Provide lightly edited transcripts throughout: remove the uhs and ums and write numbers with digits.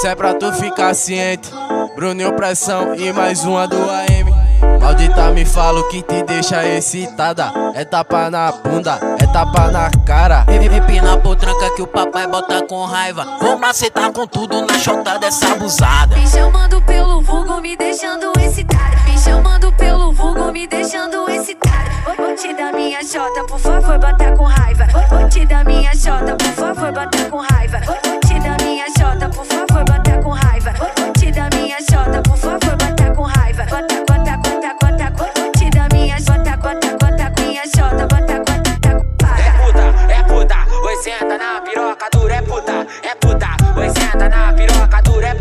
Essa é pra tu ficar ciente. Bruninho Pressão e mais uma do AM. Maldita me fala o que te deixa excitada. É tapa na bunda, é tapa na cara. Empina por tranca que o papai bota com raiva. Vou macetar com tudo na chota dessa abusada. Me chamando pelo vulgo, me deixando excitada. Me chamando pelo vulgo, me deixando excitada. Vou te dar minha chota, por favor, bota com raiva. Vou te dar minha chota, por favor, bota com raiva. Vou te dar minha chota, por favor, bota com raiva. Vou te dar minha chota, por favor, bota com raiva. Bota, bota, bota, bota, vou te dar minha chota, bota, bota, minha chota, bota, bota, bota. É puta, oi senta na piroca dura, é puta, oi senta na piroca dura, é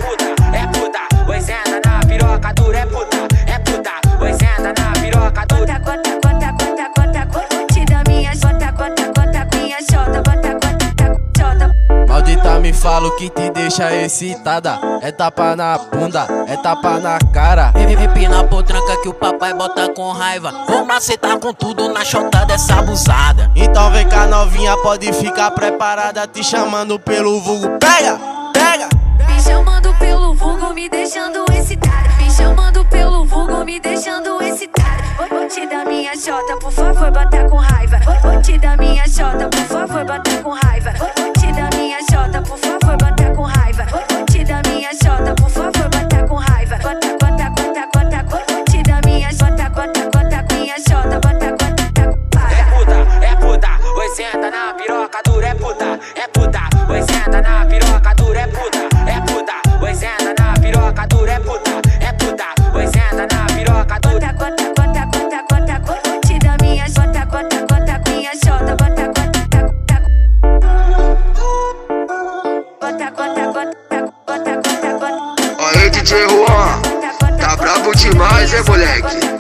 puta, oi senta na piroca dura, é puta, oi senta na piroca dura. Bota, bota, bota, bota, bota, vou te dar minha chota, bota, bota, minha chota, bota, bota, chota. Maldita me fala o que te deixa excitada. É tapa na bunda, é tapa na cara. Empina por tranca que o papai bota com raiva. Vou macetar com tudo na chota dessa abusada. Então vem cá novinha, pode ficar preparada. Te chamando pelo vulgo, pega, pega. Me chamando pelo vulgo, me deixando excitada. Me chamando pelo vulgo, me deixando excitada. Vou te dar minha chota, por favor, bota com raiva. Vou te dar minha chota, por favor, bota com raiva. Vou te dar minha chota, por favor, bota com raiva. Vou te dar minha chota, por favor, bota com raiva. Bota, bota, bota, bota, vou te dar minha chota, bota, bota, minha chota, bota, bota, bota. É puta, oi senta na piroca dura, é puta, oi senta na piroca dura, é puta, oi senta na piroca dura, é puta, oi senta na piroca dura. Bota, bota, bota, bota, bota, vou te dar minha chota, bota, bota, minha chota, bota, bota, bota, bota, bota, bota. Aí DJ Juan, tá brabo demais, moleque?